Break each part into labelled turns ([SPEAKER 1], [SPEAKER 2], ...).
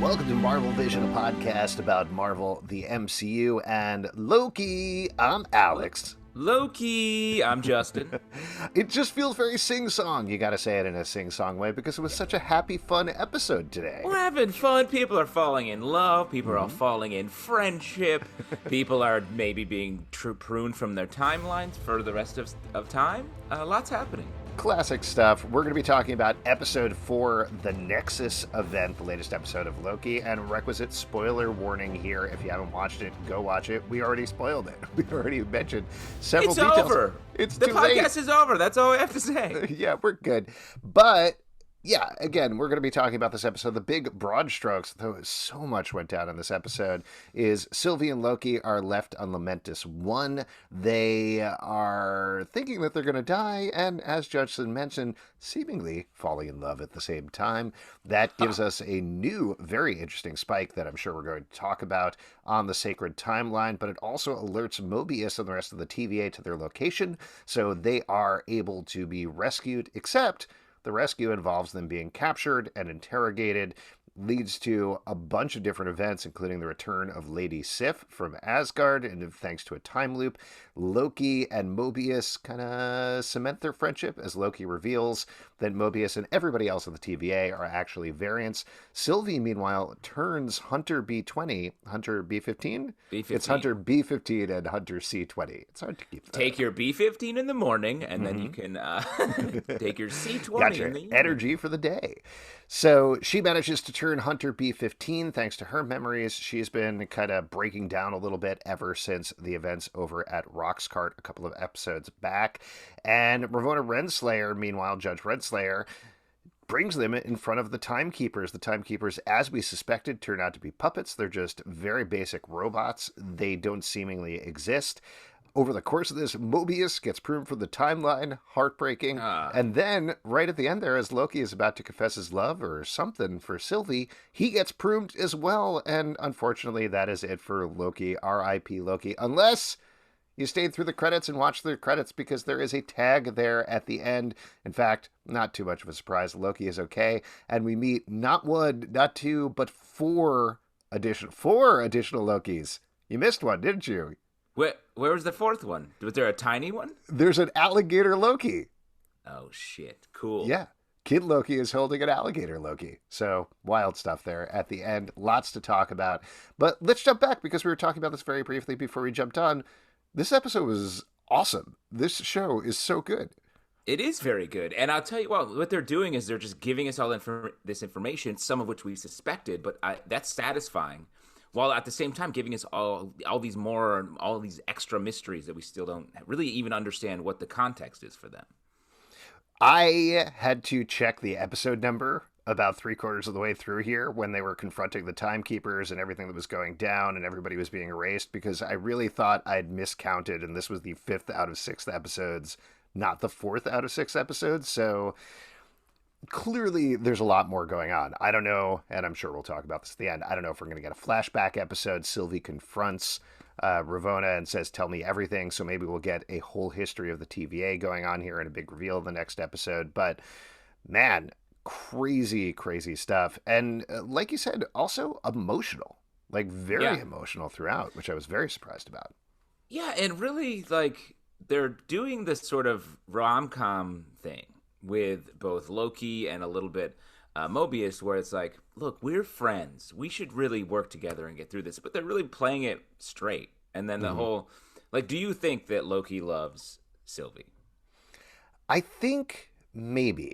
[SPEAKER 1] Welcome to Marvel Vision, a podcast about Marvel, the MCU, and Loki. I'm Alex.
[SPEAKER 2] Loki, I'm Justin.
[SPEAKER 1] It just feels very sing-song. You gotta say it in a sing-song way because it was such a happy, fun episode today.
[SPEAKER 2] We're having fun. People are falling in love. People are all falling in friendship. People are maybe being pruned from their timelines for the rest of time. Lots happening.
[SPEAKER 1] Classic stuff. We're going to be talking about episode 4, the Nexus Event, the latest episode of Loki, and requisite spoiler warning here. If you haven't watched it, go watch it. We already spoiled it. We already mentioned several details.
[SPEAKER 2] It's over. The podcast is over. That's all I have to say.
[SPEAKER 1] Yeah, we're good. But yeah, again, we're going to be talking about this episode. The big broad strokes, though so much went down in this episode, is Sylvie and Loki are left on Lamentis 1. They are thinking that they're going to die, and as Judson mentioned, seemingly falling in love at the same time. That gives us a new, very interesting spike that I'm sure we're going to talk about on the sacred timeline, but it also alerts Mobius and the rest of the TVA to their location, so they are able to be rescued, except the rescue involves them being captured and interrogated, leads to a bunch of different events, including the return of Lady Sif from Asgard, and thanks to a time loop, Loki and Mobius kind of cement their friendship as Loki reveals that Mobius and everybody else in the TVA are actually variants. Sylvie, meanwhile, turns Hunter B20, Hunter B15?
[SPEAKER 2] B15.
[SPEAKER 1] It's Hunter B15 and Hunter C20. It's hard to keep that.
[SPEAKER 2] Take your B15 in the morning, and then you can take your C20
[SPEAKER 1] Gotcha.
[SPEAKER 2] in the evening.
[SPEAKER 1] Energy for the day. So she manages to turn Hunter B15 thanks to her memories. She's been kind of breaking down a little bit ever since the events over at Roxcart a couple of episodes back. And Ravonna Renslayer, meanwhile, Judge Renslayer, brings them in front of the Timekeepers. The Timekeepers, as we suspected, turn out to be puppets. They're just very basic robots. They don't seemingly exist. Over the course of this, Mobius gets pruned from the timeline, heartbreaking. And then, right at the end there, as Loki is about to confess his love or something for Sylvie, he gets pruned as well. And unfortunately, that is it for Loki, R.I.P. Loki, unless you stayed through the credits and watched the credits, because there is a tag there at the end. In fact, not too much of a surprise. Loki is okay. And we meet not one, not two, but four additional Lokis. You missed one, didn't you?
[SPEAKER 2] Where was the fourth one? Was there a tiny one?
[SPEAKER 1] There's an Alligator Loki.
[SPEAKER 2] Oh, shit. Cool.
[SPEAKER 1] Yeah. Kid Loki is holding an Alligator Loki. So, wild stuff there at the end. Lots to talk about. But let's jump back, because we were talking about this very briefly before we jumped on. This episode was awesome. This show is so good.
[SPEAKER 2] It is very good. And I'll tell you what they're doing is they're just giving us all this information, some of which we suspected, but that's satisfying, while at the same time giving us all these extra mysteries that we still don't really even understand what the context is for them.
[SPEAKER 1] I had to check the episode number about 3/4 of the way through here when they were confronting the Timekeepers and everything that was going down and everybody was being erased, because I really thought I'd miscounted and this was the 5th out of 6 episodes, not the 4th out of 6 episodes. So clearly there's a lot more going on. I don't know, and I'm sure we'll talk about this at the end. I don't know if we're going to get a flashback episode. Sylvie confronts Ravonna and says, "Tell me everything." So maybe we'll get a whole history of the TVA going on here and a big reveal in the next episode. But man, crazy, crazy stuff. And like you said, also emotional, like very emotional throughout, which I was very surprised about.
[SPEAKER 2] Yeah, and really, like, they're doing this sort of rom-com thing with both Loki and a little bit Mobius, where it's like, look, we're friends. We should really work together and get through this. But they're really playing it straight. And then the whole, like, do you think that Loki loves Sylvie?
[SPEAKER 1] I think maybe.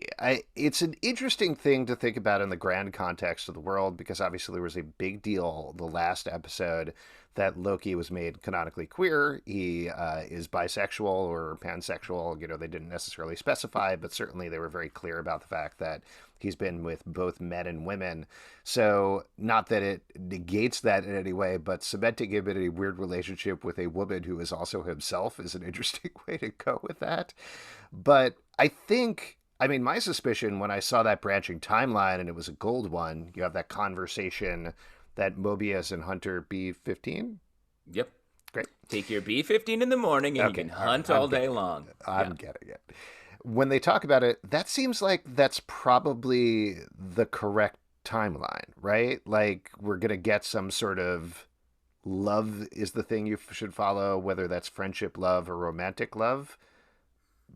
[SPEAKER 1] It's an interesting thing to think about in the grand context of the world, because obviously there was a big deal the last episode that Loki was made canonically queer. He is bisexual or pansexual. You know, they didn't necessarily specify, but certainly they were very clear about the fact that he's been with both men and women. So not that it negates that in any way, but cementing him in a weird relationship with a woman who is also himself is an interesting way to go with that. But I mean, my suspicion when I saw that branching timeline, and it was a gold one, you have that conversation that Mobius and Hunter B15?
[SPEAKER 2] Yep.
[SPEAKER 1] Great.
[SPEAKER 2] Take your B15 in the morning and you can hunt all day long.
[SPEAKER 1] I'm getting it. When they talk about it, that seems like that's probably the correct timeline, right? Like we're gonna get some sort of love is the thing you should follow, whether that's friendship love or romantic love,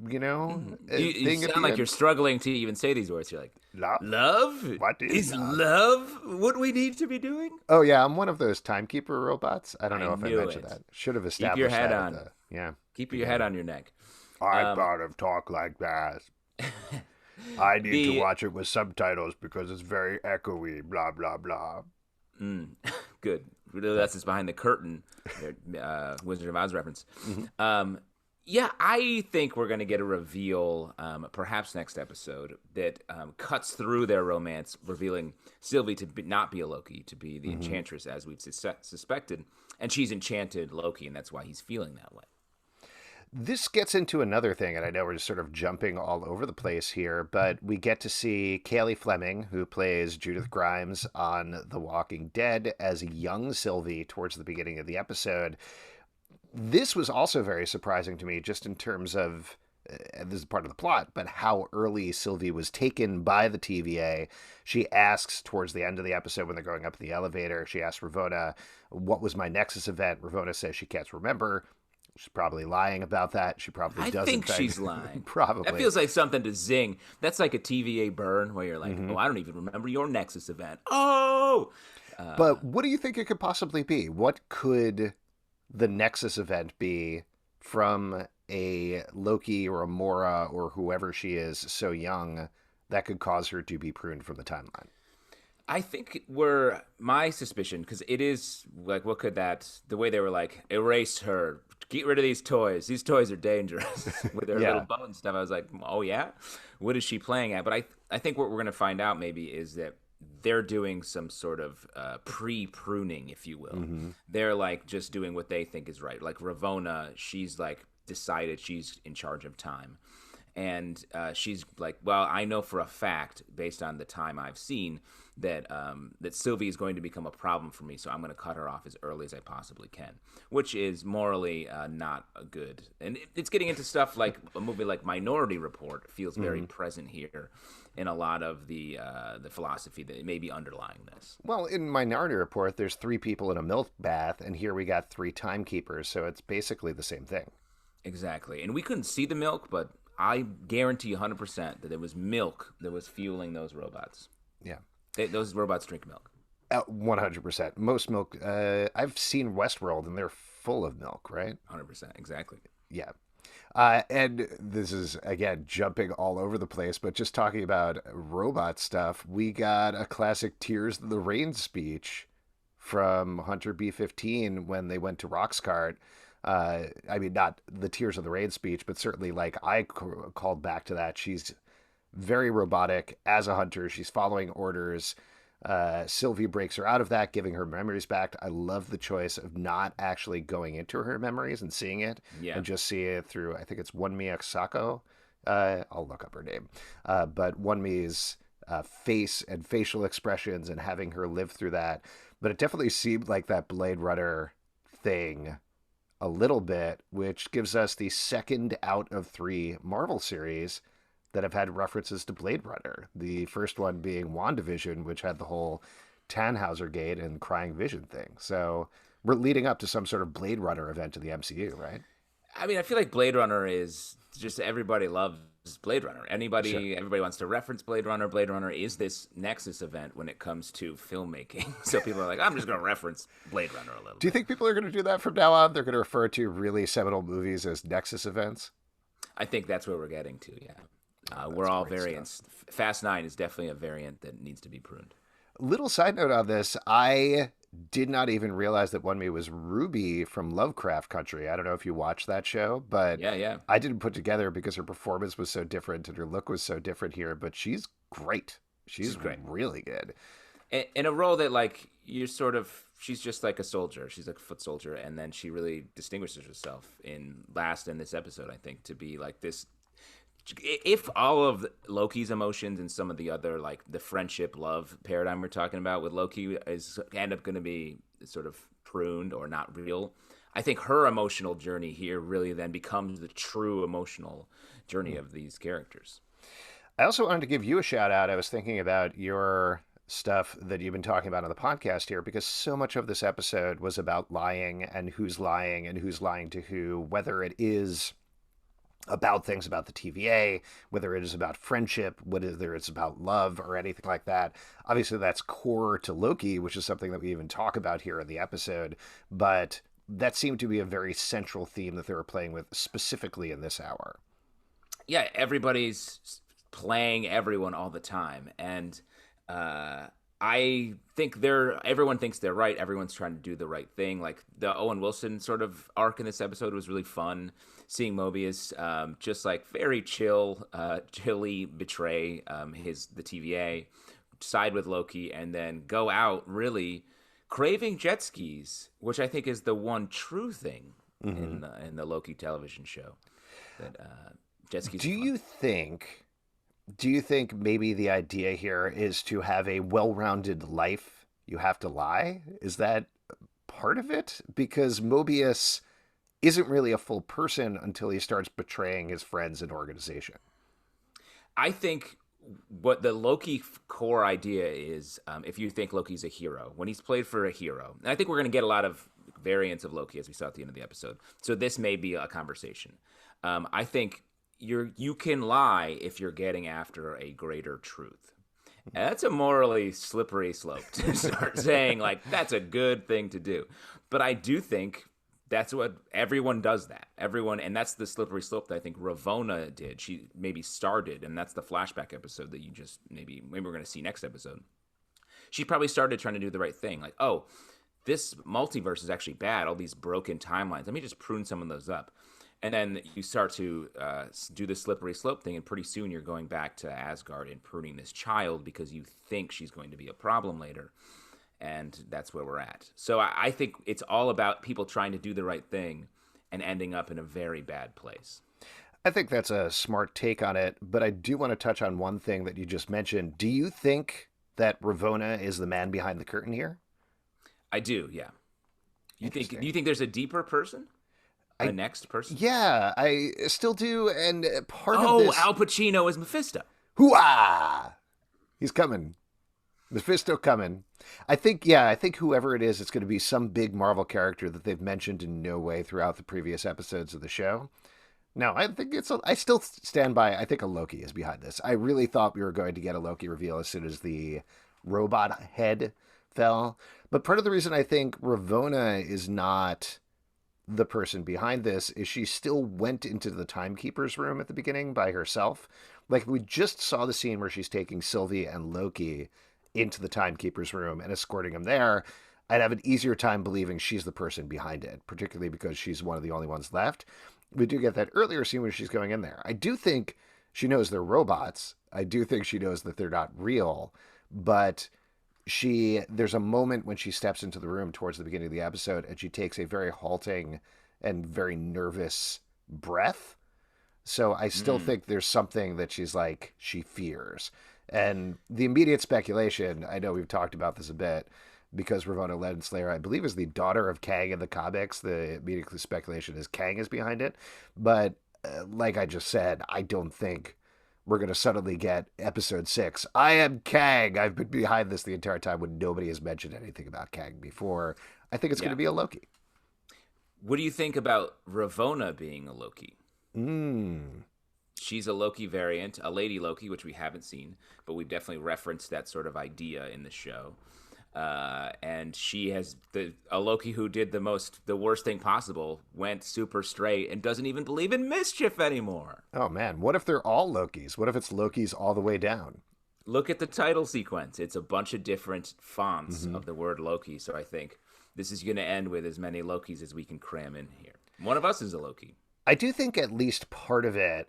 [SPEAKER 2] You
[SPEAKER 1] thing at
[SPEAKER 2] sound
[SPEAKER 1] the
[SPEAKER 2] like you're
[SPEAKER 1] end.
[SPEAKER 2] struggling to even say these words. You're like,
[SPEAKER 1] Love?
[SPEAKER 2] love?
[SPEAKER 1] What is
[SPEAKER 2] Is
[SPEAKER 1] love?
[SPEAKER 2] love what we need to be doing?
[SPEAKER 1] Oh yeah, I'm one of those timekeeper robots. I don't
[SPEAKER 2] I
[SPEAKER 1] know if I
[SPEAKER 2] knew
[SPEAKER 1] mentioned
[SPEAKER 2] it.
[SPEAKER 1] that. Should have
[SPEAKER 2] Keep your
[SPEAKER 1] established
[SPEAKER 2] head
[SPEAKER 1] that at
[SPEAKER 2] on.
[SPEAKER 1] the yeah
[SPEAKER 2] Keep your head
[SPEAKER 1] beginning.
[SPEAKER 2] on your neck.
[SPEAKER 1] I
[SPEAKER 2] Um,
[SPEAKER 1] thought of talk like that. I need to
[SPEAKER 2] the
[SPEAKER 1] watch it with subtitles because it's very echoey. Blah blah blah.
[SPEAKER 2] mm, good. That's just behind the curtain. Wizard of Oz reference.
[SPEAKER 1] Mm-hmm.
[SPEAKER 2] Yeah, I think we're going to get a reveal, perhaps next episode, that cuts through their romance, revealing Sylvie to not be a Loki, to be the
[SPEAKER 1] Mm-hmm.
[SPEAKER 2] Enchantress, as we've suspected. And she's enchanted Loki, and that's why he's feeling that way.
[SPEAKER 1] This gets into another thing, and I know we're just sort of jumping all over the place here, but we get to see Kaylee Fleming, who plays Judith Grimes on The Walking Dead, as young Sylvie towards the beginning of the episode. This was also very surprising to me, just in terms of, this is part of the plot, but how early Sylvie was taken by the TVA. She asks towards the end of the episode when they're going up the elevator, she asks Ravonna, what was my Nexus event? Ravonna says she can't remember. She's probably lying about that. She probably
[SPEAKER 2] I
[SPEAKER 1] doesn't
[SPEAKER 2] think she's lying.
[SPEAKER 1] probably.
[SPEAKER 2] That feels like something to zing. That's like a TVA burn where you're like,
[SPEAKER 1] Mm-hmm.
[SPEAKER 2] oh, I don't even remember your Nexus event. Oh!
[SPEAKER 1] But what do you think it could possibly be? What could the Nexus event be from a Loki or a Mora or whoever she is so young that could cause her to be pruned from the timeline?
[SPEAKER 2] I think my suspicion, because it is like, what could the way they were like, erase her, get rid of these toys. These toys are dangerous with their little
[SPEAKER 1] Yeah.
[SPEAKER 2] bow and stuff. I was like, oh yeah? What is she playing at? But I think what we're going to find out maybe is that they're doing some sort of pre-pruning, if you will.
[SPEAKER 1] Mm-hmm.
[SPEAKER 2] They're like just doing what they think is right. Like Ravonna, she's like decided she's in charge of time. And she's like, well, I know for a fact, based on the time I've seen, that that Sylvie is going to become a problem for me, so I'm going to cut her off as early as I possibly can, which is morally not a good. And it's getting into stuff like a movie like Minority Report feels very present here in a lot of the philosophy that may be underlying this.
[SPEAKER 1] Well, in Minority Report, there's 3 people in a milk bath, and here we got 3 timekeepers, so it's basically the same thing.
[SPEAKER 2] Exactly. And we couldn't see the milk, but I guarantee 100% that there was milk that was fueling those robots.
[SPEAKER 1] Yeah.
[SPEAKER 2] Those robots drink milk.
[SPEAKER 1] 100%. Most milk. I've seen Westworld, and they're full of milk, right?
[SPEAKER 2] 100%. Exactly.
[SPEAKER 1] Yeah. And this is, again, jumping all over the place, but just talking about robot stuff, we got a classic Tears of the Rain speech from Hunter B-15 when they went to Roxcart. I mean, not the Tears of the Rain speech, but certainly, like, I called back to that. She's very robotic as a hunter. She's following orders. Sylvie breaks her out of that, giving her memories back. I love the choice of not actually going into her memories and seeing it, and just see it through, I think it's Wonmi Sako. I'll look up her name. But Wonmi's face and facial expressions and having her live through that. But it definitely seemed like that Blade Runner thing a little bit, which gives us the second out of 3 Marvel series that have had references to Blade Runner. The first one being WandaVision, which had the whole Tannhauser Gate and Crying Vision thing. So we're leading up to some sort of Blade Runner event in the MCU, right?
[SPEAKER 2] I mean, I feel like Blade Runner is just everybody loves Blade Runner. Everybody wants to reference Blade Runner. Blade Runner is this Nexus event when it comes to filmmaking. So people are like, I'm just going to reference Blade Runner a little
[SPEAKER 1] Do you think people are going to do that from now on? They're going to refer to really seminal movies as Nexus events?
[SPEAKER 2] I think that's where we're getting to, yeah. We're all variants. Fast 9 is definitely a variant that needs to be pruned.
[SPEAKER 1] Little side note on this, I did not even realize that One Me was Ruby from Lovecraft Country. I don't know if you watched that show, but
[SPEAKER 2] Yeah.
[SPEAKER 1] I didn't put together because her performance was so different and her look was so different here, but she's great. She's
[SPEAKER 2] great.
[SPEAKER 1] Really good.
[SPEAKER 2] In a role that, like, she's just like a soldier. She's like a foot soldier, and then she really distinguishes herself in this episode, I think, to be like this. If all of Loki's emotions and some of the other, like the friendship love paradigm we're talking about with Loki end up going to be sort of pruned or not real, I think her emotional journey here really then becomes the true emotional journey of these characters.
[SPEAKER 1] I also wanted to give you a shout out. I was thinking about your stuff that you've been talking about on the podcast here, because so much of this episode was about lying and who's lying to who, whether it is about things about the TVA, whether it is about friendship, whether it's about love or anything like that. Obviously, that's core to Loki, which is something that we even talk about here in the episode. But that seemed to be a very central theme that they were playing with specifically in this hour.
[SPEAKER 2] Yeah, everybody's playing everyone all the time. And I think everyone thinks they're right. Everyone's trying to do the right thing. Like the Owen Wilson sort of arc in this episode was really fun. Seeing Mobius just like very chilly betray the TVA, side with Loki, and then go out really craving jet skis, which I think is the one true thing in the Loki television show. That jet skis.
[SPEAKER 1] Do you think maybe the idea here is to have a well-rounded life? You have to lie? Is that part of it? Because Mobius isn't really a full person until he starts betraying his friends and organization.
[SPEAKER 2] I think what the Loki core idea is, if you think Loki's a hero, when he's played for a hero, and I think we're going to get a lot of variants of Loki as we saw at the end of the episode. So this may be a conversation. I think you can lie if you're getting after a greater truth. And that's a morally slippery slope to start saying, like, that's a good thing to do. But I do think that's what everyone does that. Everyone, and that's the slippery slope that I think Ravonna did. She maybe started, and that's the flashback episode that you just maybe we're going to see next episode. She probably started trying to do the right thing. Like, oh, this multiverse is actually bad. All these broken timelines. Let me just prune some of those up. And then you start to do the slippery slope thing, and pretty soon you're going back to Asgard and pruning this child because you think she's going to be a problem later. And that's where we're at. So I think it's all about people trying to do the right thing and ending up in a very bad place.
[SPEAKER 1] I think that's a smart take on it, but I do want to touch on one thing that you just mentioned. Do you think that Ravonna is the man behind the curtain here?
[SPEAKER 2] I do, yeah. You think there's a deeper person? A next person?
[SPEAKER 1] Yeah, I still do, and part of this...
[SPEAKER 2] Oh, Al Pacino is Mephisto.
[SPEAKER 1] Hooah! He's coming. Mephisto coming. I think whoever it is, it's going to be some big Marvel character that they've mentioned in no way throughout the previous episodes of the show. No, I think I still stand by, I think a Loki is behind this. I really thought we were going to get a Loki reveal as soon as the robot head fell. But part of the reason I think Ravonna is not the person behind this is she still went into the Timekeeper's room at the beginning by herself. Like, we just saw the scene where she's taking Sylvie and Loki into the Timekeeper's room and escorting him there. I'd have an easier time believing she's the person behind it, particularly because she's one of the only ones left. We do get that earlier scene where she's going in there. I do think she knows they're robots. I do think she knows that they're not real, but there's a moment when she steps into the room towards the beginning of the episode and she takes a very halting and very nervous breath. So I still think there's something that she fears. And the immediate speculation, I know we've talked about this a bit, because Ravonna Ledenslayer, I believe, is the daughter of Kang in the comics. The immediate speculation is Kang is behind it. But like I just said, I don't think we're going to suddenly get episode 6. I am Kang. I've been behind this the entire time when nobody has mentioned anything about Kang before. I think it's going to be a Loki.
[SPEAKER 2] What do you think about Ravonna being a Loki? She's a Loki variant, a Lady Loki, which we haven't seen, but we've definitely referenced that sort of idea in the show. And she has a Loki who did the worst thing possible, went super straight, and doesn't even believe in mischief anymore.
[SPEAKER 1] Oh man, what if they're all Lokis? What if it's Lokis all the way down?
[SPEAKER 2] Look at the title sequence. It's a bunch of different fonts of the word Loki, so I think this is going to end with as many Lokis as we can cram in here. One of us is a Loki.
[SPEAKER 1] I do think at least part of it,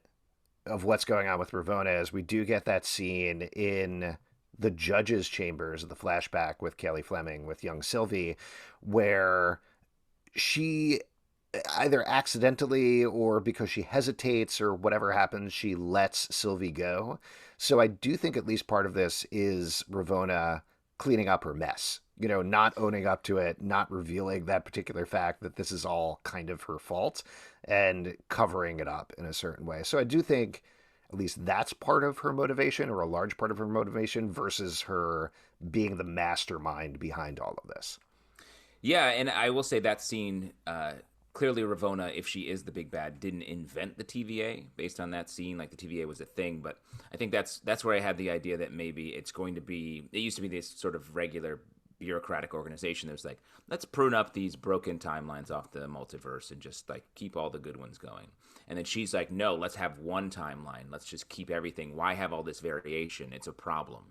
[SPEAKER 1] of what's going on with Ravonna, is we do get that scene in the judge's chambers of the flashback with Kelly Fleming, with young Sylvie, where she either accidentally or because she hesitates or whatever happens, she lets Sylvie go. So I do think at least part of this is Ravonna cleaning up her mess, not owning up to it, not revealing that particular fact that this is all kind of her fault and covering it up in a certain way. So I do think at least that's part of her motivation, or a large part of her motivation, versus her being the mastermind behind all of this.
[SPEAKER 2] Yeah, and I will say that scene, clearly Ravonna, if she is the big bad, didn't invent the TVA based on that scene. Like the TVA was a thing, but I think that's where I had the idea that maybe it's going to be. It used to be this sort of regular bureaucratic organization that was like, let's prune up these broken timelines off the multiverse and just like keep all the good ones going. And then she's like, no, let's have one timeline. Let's just keep everything. Why have all this variation? It's a problem.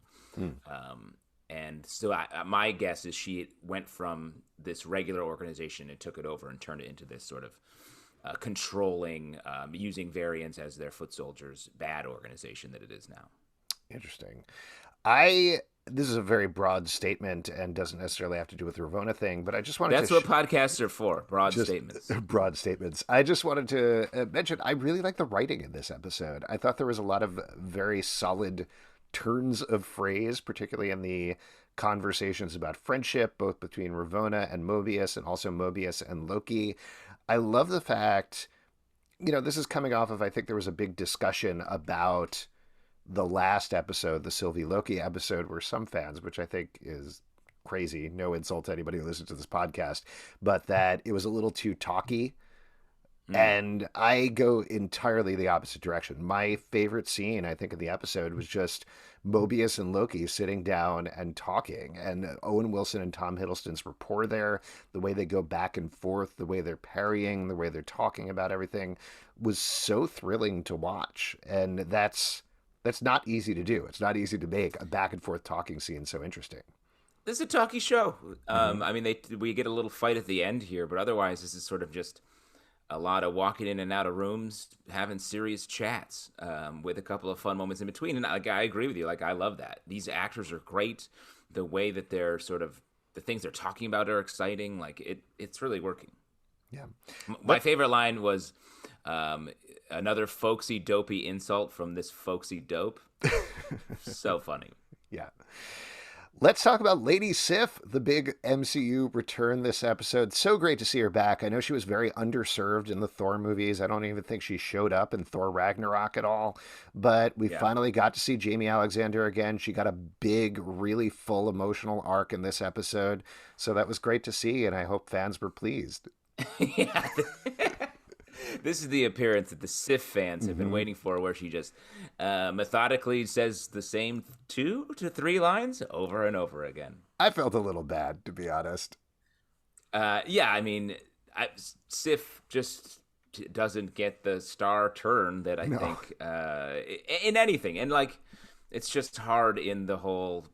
[SPEAKER 2] And so my guess is she went from this regular organization and took it over and turned it into this sort of controlling, using variants as their foot soldiers, bad organization that it is now.
[SPEAKER 1] Interesting. This is a very broad statement and doesn't necessarily have to do with the Ravonna thing, but I just wanted
[SPEAKER 2] That's
[SPEAKER 1] to...
[SPEAKER 2] what podcasts are for, broad statements.
[SPEAKER 1] Broad statements. I just wanted to mention, I really like the writing in this episode. I thought there was a lot of very solid turns of phrase, particularly in the conversations about friendship, both between Ravonna and Mobius, and also Mobius and Loki. I love the fact, this is coming off of, I think there was a big discussion about the last episode, the Sylvie Loki episode, where some fans, which I think is crazy, no insult to anybody who listens to this podcast, but that it was a little too talky. And I go entirely the opposite direction. My favorite scene, I think, in the episode was just Mobius and Loki sitting down and talking, and Owen Wilson and Tom Hiddleston's rapport there, the way they go back and forth, the way they're parrying, the way they're talking about everything was so thrilling to watch. And that's not easy to do. It's not easy to make a back and forth talking scene so interesting.
[SPEAKER 2] This is a talky show. I mean, we get a little fight at the end here, but otherwise this is sort of just a lot of walking in and out of rooms, having serious chats, with a couple of fun moments in between. And I agree with you. Like, I love that. These actors are great. The way that they're sort of, the things they're talking about are exciting. Like, it's really working.
[SPEAKER 1] Yeah.
[SPEAKER 2] My favorite line was another folksy, dopey insult from this folksy dope. So funny.
[SPEAKER 1] Yeah. Let's talk about Lady Sif, the big MCU return this episode. So great to see her back. I know she was very underserved in the Thor movies. I don't even think she showed up in Thor Ragnarok at all. But we finally got to see Jamie Alexander again. She got a big, really full emotional arc in this episode. So that was great to see, and I hope fans were pleased.
[SPEAKER 2] Yeah. This is the appearance that the Sif fans have been waiting for, where she just methodically says the same 2 to 3 lines over and over again.
[SPEAKER 1] I felt a little bad, to be honest.
[SPEAKER 2] Yeah, I mean, Sif just doesn't get the star turn that I think in anything. And, like, it's just hard in the whole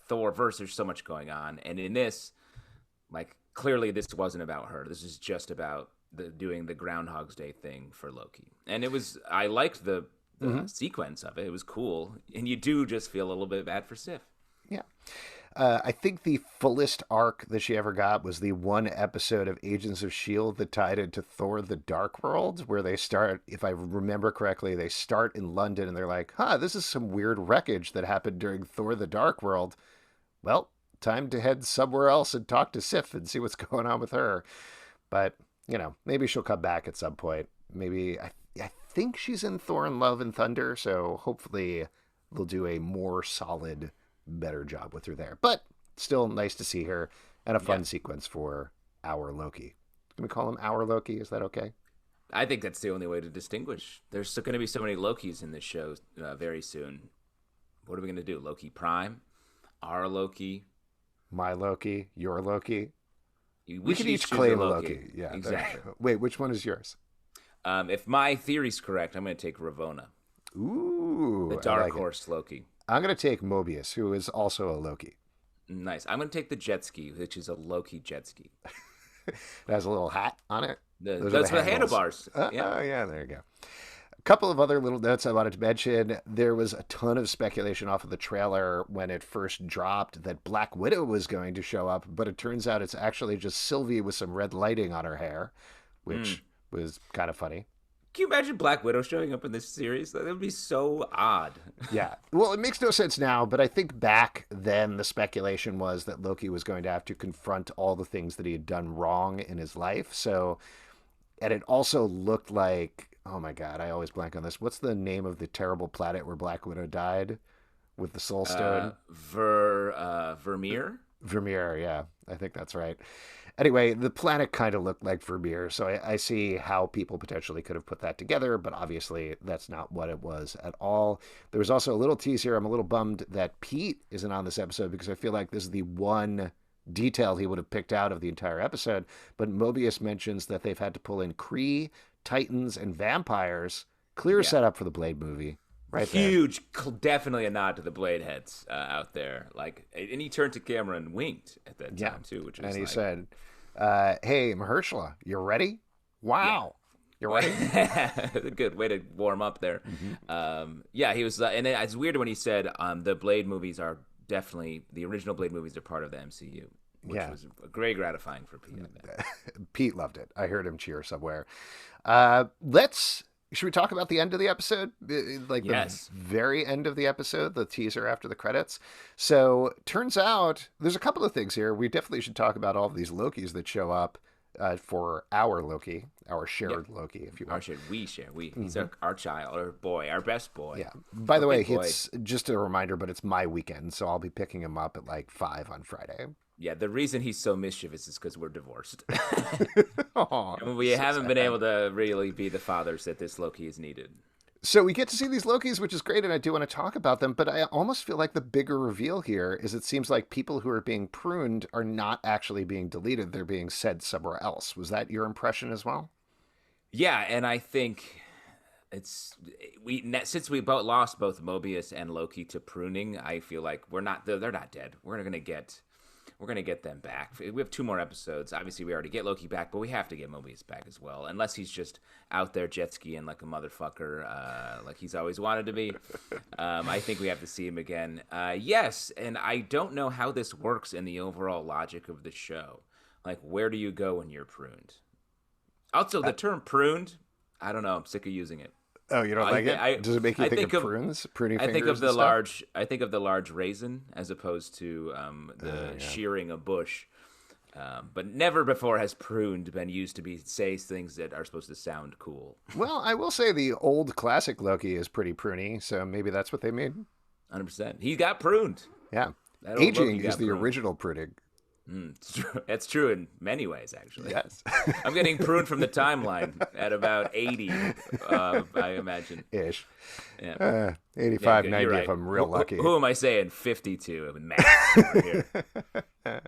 [SPEAKER 2] Thor verse. There's so much going on. And in this, like, clearly this wasn't about her. This is just about doing the Groundhog's Day thing for Loki. And I liked the sequence of it. It was cool. And you do just feel a little bit bad for Sif.
[SPEAKER 1] Yeah. I think the fullest arc that she ever got was the one episode of Agents of S.H.I.E.L.D. that tied into Thor the Dark World, where they start, if I remember correctly, they start in London and they're like, this is some weird wreckage that happened during Thor the Dark World. Well, time to head somewhere else and talk to Sif and see what's going on with her. But maybe she'll come back at some point. Maybe I think she's in Thor and Love and Thunder, so hopefully they'll do a more solid, better job with her there. But still nice to see her, and a fun sequence for our Loki. Can we call him our Loki? Is that okay?
[SPEAKER 2] I think that's the only way to distinguish. There's going to be so many Lokis in this show very soon. What are we going to do? Loki Prime? Our Loki?
[SPEAKER 1] My Loki? Your Loki?
[SPEAKER 2] We
[SPEAKER 1] can each claim a Loki. Yeah,
[SPEAKER 2] exactly.
[SPEAKER 1] Wait, which one is yours?
[SPEAKER 2] If my theory's correct, I'm going to take Ravonna.
[SPEAKER 1] Ooh.
[SPEAKER 2] The Dark Horse Loki.
[SPEAKER 1] I'm going to take Mobius, who is also a Loki.
[SPEAKER 2] Nice. I'm going to take the jet ski, which is a Loki jet ski.
[SPEAKER 1] It has a little hat on it.
[SPEAKER 2] That's the handlebars.
[SPEAKER 1] Yeah. Oh, yeah, there you go. A couple of other little notes I wanted to mention. There was a ton of speculation off of the trailer when it first dropped that Black Widow was going to show up, but it turns out it's actually just Sylvie with some red lighting on her hair, which was kind of funny.
[SPEAKER 2] Can you imagine Black Widow showing up in this series? That would be so odd.
[SPEAKER 1] Yeah. Well, it makes no sense now, but I think back then the speculation was that Loki was going to have to confront all the things that he had done wrong in his life. So, and it also looked like, Oh my god, I always blank on this. What's the name of the terrible planet where Black Widow died with the Soul Stone?
[SPEAKER 2] Vermeer.
[SPEAKER 1] Vermeer, yeah, I think that's right. Anyway, the planet kind of looked like Vermeer, so I see how people potentially could have put that together, but obviously that's not what it was at all. There was also a little teaser. I'm a little bummed that Pete isn't on this episode because I feel like this is the one detail he would have picked out of the entire episode. But Mobius mentions that they've had to pull in Kree, Titans, and vampires. Clear
[SPEAKER 2] Yeah.
[SPEAKER 1] setup for the Blade movie. Right there.
[SPEAKER 2] Huge, definitely a nod to the Blade heads out there. Like, and he turned to camera and winked at that
[SPEAKER 1] Yeah.
[SPEAKER 2] time too, which is
[SPEAKER 1] And he
[SPEAKER 2] like,
[SPEAKER 1] said, hey, Mahershala, you ready? Wow. You ready?
[SPEAKER 2] good way to warm up there. Yeah, he was, and it's weird when he said the Blade movies are definitely the original Blade movies are part of the MCU, which was very gratifying for Pete.
[SPEAKER 1] Pete loved it. I heard him cheer somewhere. Should we talk about the end of the episode? Like
[SPEAKER 2] Yes.
[SPEAKER 1] the very end of the episode, the teaser after the credits. So turns out there's a couple of things here. We definitely should talk about all of these Lokis that show up for our Loki, our shared Loki, if you will.
[SPEAKER 2] We share. He's our child, our boy, our best boy.
[SPEAKER 1] Yeah. By the way,
[SPEAKER 2] big boy.
[SPEAKER 1] it's just a reminder, but it's my weekend, so I'll be picking him up at like 5 on Friday.
[SPEAKER 2] Yeah, the reason he's so mischievous is because we're divorced.
[SPEAKER 1] Aw,
[SPEAKER 2] And we haven't been able to really be the fathers that this Loki is needed.
[SPEAKER 1] So we get to see these Lokis, which is great, and I do want to talk about them, but I almost feel like the bigger reveal here is it seems like people who are being pruned are not actually being deleted. They're being said somewhere else. Was that your impression as well?
[SPEAKER 2] Yeah, and I think since we both lost both Mobius and Loki to pruning, I feel like they're not dead. We're gonna get them back. We have 2 more episodes. Obviously, we already get Loki back, but we have to get Mobius back as well, unless he's just out there jet skiing like a motherfucker, like he's always wanted to be. I think we have to see him again. Yes, and I don't know how this works in the overall logic of the show. Like, where do you go when you're pruned? Also, the term pruned, I don't know. I'm sick of using it.
[SPEAKER 1] Oh, you don't like it? Does it make you think of prunes? Pruning fingers?
[SPEAKER 2] I think of the large raisin as opposed to shearing a bush. But never before has pruned been used to say things that are supposed to sound cool.
[SPEAKER 1] Well, I will say the old classic Loki is pretty pruny, so maybe that's what they made.
[SPEAKER 2] 100%. He got pruned.
[SPEAKER 1] Yeah.
[SPEAKER 2] That old
[SPEAKER 1] Aging
[SPEAKER 2] Loki got
[SPEAKER 1] is the
[SPEAKER 2] pruned.
[SPEAKER 1] original pruning.
[SPEAKER 2] It's true. That's true in many ways, actually.
[SPEAKER 1] Yes.
[SPEAKER 2] I'm getting pruned from the timeline at about 80, I imagine.
[SPEAKER 1] Ish.
[SPEAKER 2] Yeah.
[SPEAKER 1] 85,
[SPEAKER 2] Yeah,
[SPEAKER 1] 90
[SPEAKER 2] you're right.
[SPEAKER 1] if I'm real lucky.
[SPEAKER 2] Who am I saying? 52. I'm math over here.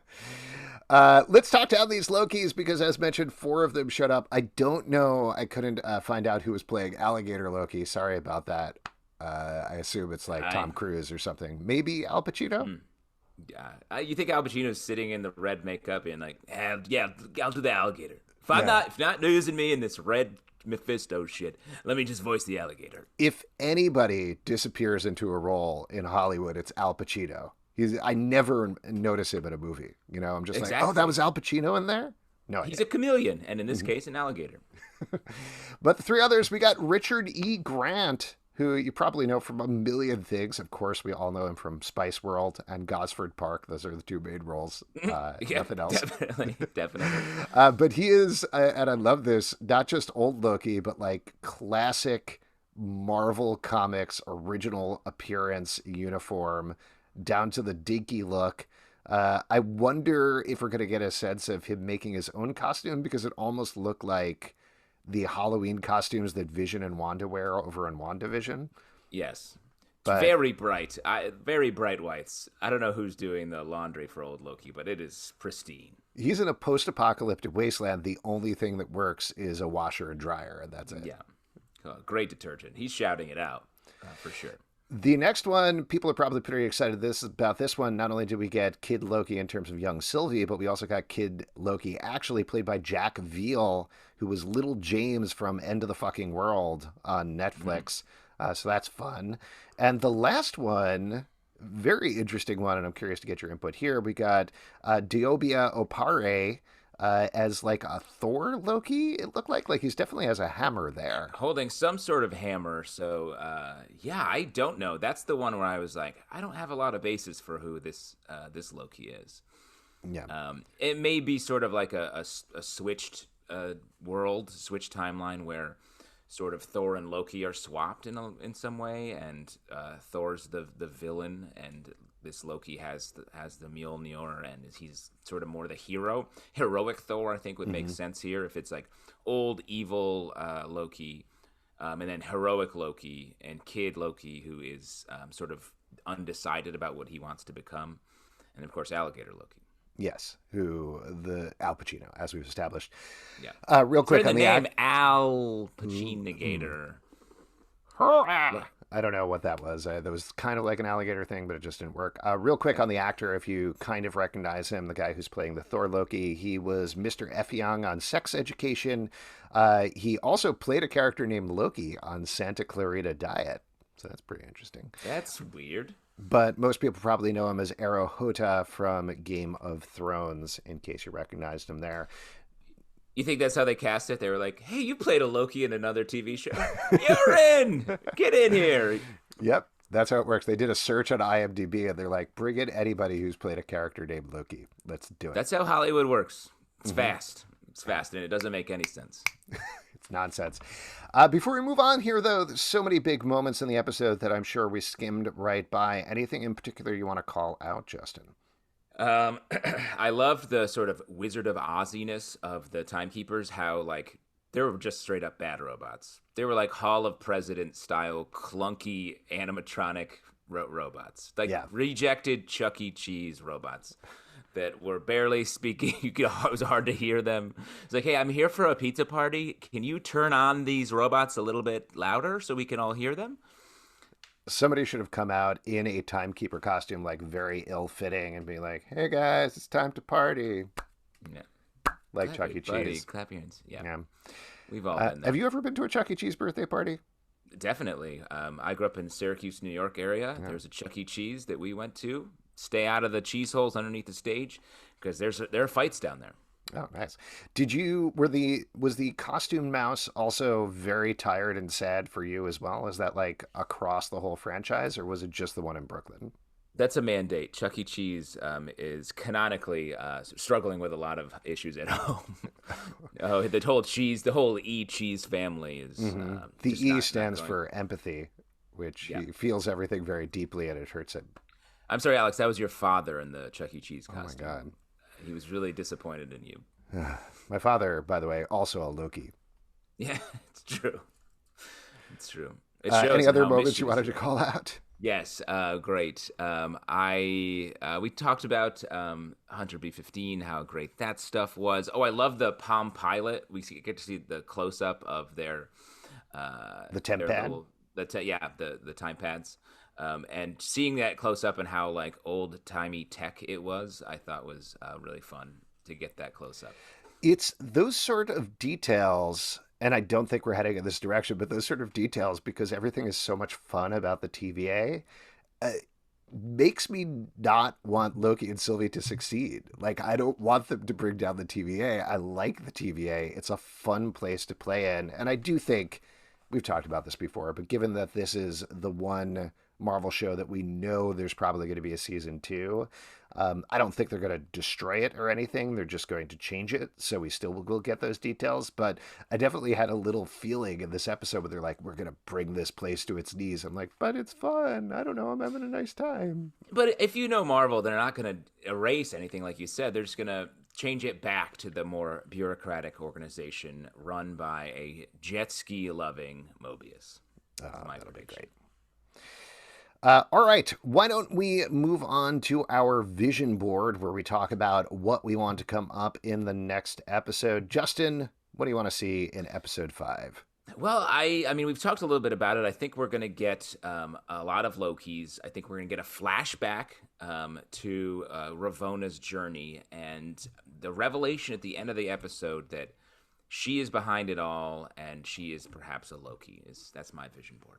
[SPEAKER 1] Let's talk down these Lokis because, as mentioned, 4 of them showed up. I don't know. I couldn't find out who was playing Alligator Loki. Sorry about that. I assume it's like Tom Cruise or something. Maybe Al Pacino?
[SPEAKER 2] You think Al Pacino's sitting in the red makeup and like, yeah, I'll do the alligator. If not using me in this red Mephisto shit, let me just voice the alligator.
[SPEAKER 1] If anybody disappears into a role in Hollywood, it's Al Pacino. I never notice him in a movie. You know, I'm just like, oh, that was Al Pacino in there? No,
[SPEAKER 2] he's a chameleon, and in this case, an alligator.
[SPEAKER 1] But the 3 others, we got Richard E. Grant, who you probably know from a million things. Of course, we all know him from Spice World and Gosford Park. Those are the 2 main roles. Nothing else.
[SPEAKER 2] Definitely.
[SPEAKER 1] But he is, and I love this, not just old Loki, but like classic Marvel Comics original appearance uniform, down to the dinky look. I wonder if we're going to get a sense of him making his own costume, because it almost looked like the Halloween costumes that Vision and Wanda wear over in WandaVision.
[SPEAKER 2] Yes. Very bright whites. I don't know who's doing the laundry for old Loki, but it is pristine.
[SPEAKER 1] He's in a post-apocalyptic wasteland. The only thing that works is a washer and dryer, and that's it.
[SPEAKER 2] Yeah. Great detergent. He's shouting it out for sure.
[SPEAKER 1] The next one, people are probably pretty excited about this one. Not only did we get Kid Loki in terms of young Sylvie, but we also got Kid Loki actually played by Jack Veal, who was Little James from End of the Fucking World on Netflix. So that's fun. And the last one, very interesting one, and I'm curious to get your input here. We got Diobia Opare as like a Thor Loki, it looked like he's definitely has a hammer there.
[SPEAKER 2] Holding some sort of hammer. So, I don't know. That's the one where I was like, I don't have a lot of basis for who this Loki is.
[SPEAKER 1] Yeah.
[SPEAKER 2] It may be sort of like a switched world, switched timeline where sort of Thor and Loki are swapped in some way, and Thor's the villain, and this Loki has the Mjolnir, and he's sort of more the heroic Thor. I think would make sense here if it's like old evil Loki, and then heroic Loki and kid Loki, who is sort of undecided about what he wants to become, and of course Alligator Loki.
[SPEAKER 1] Yes, who the Al Pacino, as we've established.
[SPEAKER 2] Yeah.
[SPEAKER 1] Real quick on the
[SPEAKER 2] name Al Pacino.
[SPEAKER 1] I don't know what that was. That was kind of like an alligator thing, but it just didn't work. Real quick on the actor, if you kind of recognize him, the guy who's playing the Thor Loki, he was Mr. F. Young on Sex Education. He also played a character named Loki on Santa Clarita Diet. So that's pretty interesting.
[SPEAKER 2] That's weird.
[SPEAKER 1] But most people probably know him as Aro Hota from Game of Thrones, in case you recognized him there.
[SPEAKER 2] You think that's how they cast it? They were like, hey, you played a Loki in another TV show. You're in! Get in here.
[SPEAKER 1] Yep, that's how it works. They did a search on IMDb, and they're like, bring in anybody who's played a character named Loki. Let's do it.
[SPEAKER 2] That's how Hollywood works. It's fast. It's fast, and it doesn't make any sense.
[SPEAKER 1] It's nonsense. Before we move on here, though, there's so many big moments in the episode that I'm sure we skimmed right by. Anything in particular you want to call out, Justin?
[SPEAKER 2] I loved the sort of Wizard of Oziness of the Timekeepers, how, like, they were just straight up bad robots. They were like Hall of President style, clunky animatronic robots. Like rejected Chuck E. Cheese robots that were barely speaking. It was hard to hear them. It's like, hey, I'm here for a pizza party. Can you turn on these robots a little bit louder so we can all hear them?
[SPEAKER 1] Somebody should have come out in a timekeeper costume, like very ill-fitting, and be like, hey guys, it's time to party.
[SPEAKER 2] Yeah.
[SPEAKER 1] Like Chuck E. Cheese.
[SPEAKER 2] Clap your hands. Yeah. We've all been there.
[SPEAKER 1] Have you ever been to a Chuck E. Cheese birthday party?
[SPEAKER 2] Definitely. I grew up in Syracuse, New York area. Yeah. There's a Chuck E. Cheese that we went to. Stay out of the cheese holes underneath the stage because there are fights down there.
[SPEAKER 1] Oh, nice. Was the costume mouse also very tired and sad for you as well? Is that like across the whole franchise, or was it just the one in Brooklyn?
[SPEAKER 2] That's a mandate. Chuck E. Cheese is canonically struggling with a lot of issues at home. The whole E cheese family is.
[SPEAKER 1] The E stands for empathy, which he feels everything very deeply, and it hurts him.
[SPEAKER 2] I'm sorry, Alex. That was your father in the Chuck E. Cheese costume.
[SPEAKER 1] Oh my God.
[SPEAKER 2] He was really disappointed in you.
[SPEAKER 1] My father, by the way, also a Loki.
[SPEAKER 2] Yeah, it's true. It's true.
[SPEAKER 1] Any other moments you wanted to call out?
[SPEAKER 2] Yes, great. We talked about Hunter B-15, how great that stuff was. Oh, I love the Palm Pilot. We get to see the close-up of their
[SPEAKER 1] the temp pad.
[SPEAKER 2] The time pads. And seeing that close up and how like old timey tech it was, I thought was really fun to get that close up.
[SPEAKER 1] It's those sort of details, and I don't think we're heading in this direction, but those sort of details, because everything is so much fun about the TVA, makes me not want Loki and Sylvie to succeed. Like, I don't want them to bring down the TVA. I like the TVA. It's a fun place to play in. And I do think, we've talked about this before, but given that this is the one Marvel show that we know there's probably going to be a season 2, I don't think they're going to destroy it or anything. They're just going to change it, so we still will get those details. But I definitely had a little feeling in this episode where they're like, we're going to bring this place to its knees. I'm like, but it's fun. I don't know. I'm having a nice time.
[SPEAKER 2] But if you know Marvel, they're not going to erase anything, like you said. They're just going to change it back to the more bureaucratic organization run by a jet ski loving Mobius.
[SPEAKER 1] That'll be great. All right, why don't we move on to our vision board where we talk about what we want to come up in the next episode. Justin, what do you want to see in episode 5?
[SPEAKER 2] Well, I mean, we've talked a little bit about it. I think we're going to get a lot of Lokis. I think we're going to get a flashback to Ravona's journey and the revelation at the end of the episode that she is behind it all and she is perhaps a Loki. That's my vision board.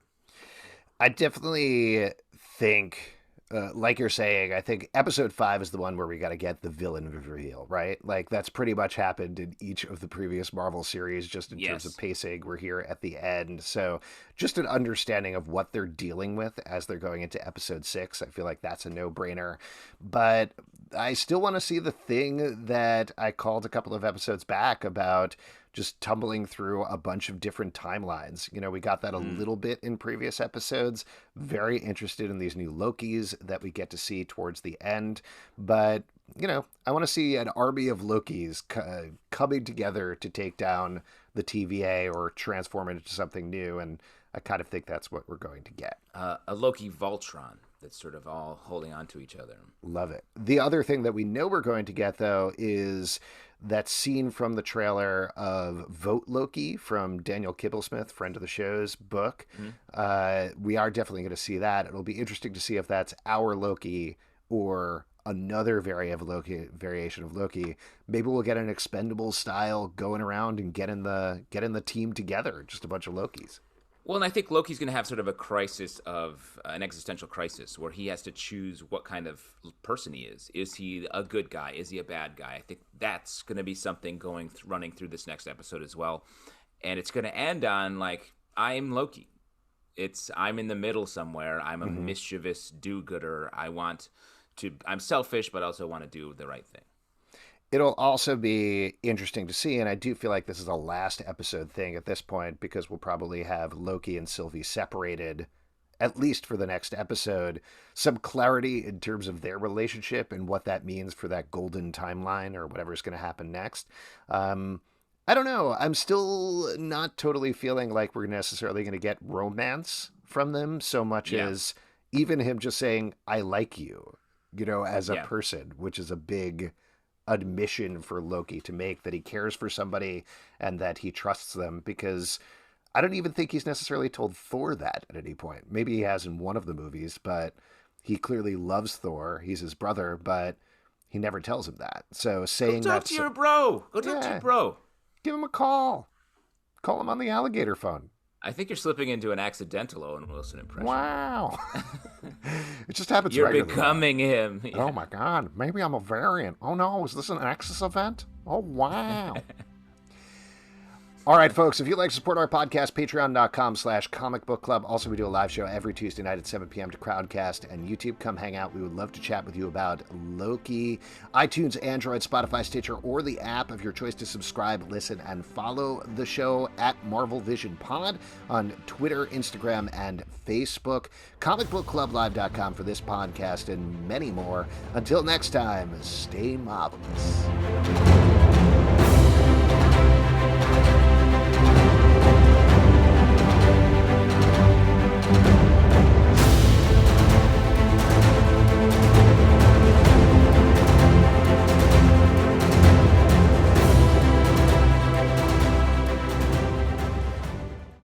[SPEAKER 1] I definitely think, like you're saying, I think episode 5 is the one where we got to get the villain reveal, right? Like, that's pretty much happened in each of the previous Marvel series, just in terms of pacing. We're here at the end. So just an understanding of what they're dealing with as they're going into episode 6, I feel like that's a no-brainer. But I still want to see the thing that I called a couple of episodes back about just tumbling through a bunch of different timelines. You know, we got that a little bit in previous episodes. Very interested in these new Lokis that we get to see towards the end. But, you know, I want to see an army of Lokis coming together to take down the TVA or transform it into something new. And I kind of think that's what we're going to get.
[SPEAKER 2] A Loki Voltron that's sort of all holding on to each other.
[SPEAKER 1] Love it. The other thing that we know we're going to get, though, is that scene from the trailer of Vote Loki from Daniel Kibblesmith, friend of the show's book. We are definitely going to see that. It'll be interesting to see if that's our Loki or another variation of Loki. Maybe we'll get an Expendables style going around and getting the team together, just a bunch of Lokis.
[SPEAKER 2] Well, and I think Loki's going to have sort of an existential crisis where he has to choose what kind of person he is. Is he a good guy? Is he a bad guy? I think that's going to be something running through this next episode as well. And it's going to end on, like, I'm Loki. I'm in the middle somewhere. I'm a mischievous do-gooder. I'm selfish, but also want to do the right thing.
[SPEAKER 1] It'll also be interesting to see, and I do feel like this is a last episode thing at this point, because we'll probably have Loki and Sylvie separated, at least for the next episode. Some clarity in terms of their relationship and what that means for that golden timeline or whatever's going to happen next. I don't know. I'm still not totally feeling like we're necessarily going to get romance from them so much as even him just saying, I like you, you know, as a person, which is a big admission for Loki to make, that he cares for somebody and that he trusts them, because I don't even think he's necessarily told Thor that at any point. Maybe he has in one of the movies, but he clearly loves Thor. He's his brother, but he never tells him that. So saying that...
[SPEAKER 2] Go talk to your bro. Go talk to your bro.
[SPEAKER 1] Give him a call. Call him on the alligator phone.
[SPEAKER 2] I think you're slipping into an accidental Owen Wilson impression.
[SPEAKER 1] Wow. It just happens
[SPEAKER 2] You're
[SPEAKER 1] regularly.
[SPEAKER 2] becoming him.
[SPEAKER 1] Oh, my God. Maybe I'm a variant. Oh, no. Is this an Nexus event? Oh, wow. All right, folks, if you'd like to support our podcast, patreon.com/Comic Book Club. Also, we do a live show every Tuesday night at 7 p.m. to Crowdcast and YouTube. Come hang out. We would love to chat with you about Loki. iTunes, Android, Spotify, Stitcher, or the app of your choice to subscribe, listen, and follow the show at Marvel Vision Pod on Twitter, Instagram, and Facebook. ComicBookClubLive.com for this podcast and many more. Until next time, stay marvelous.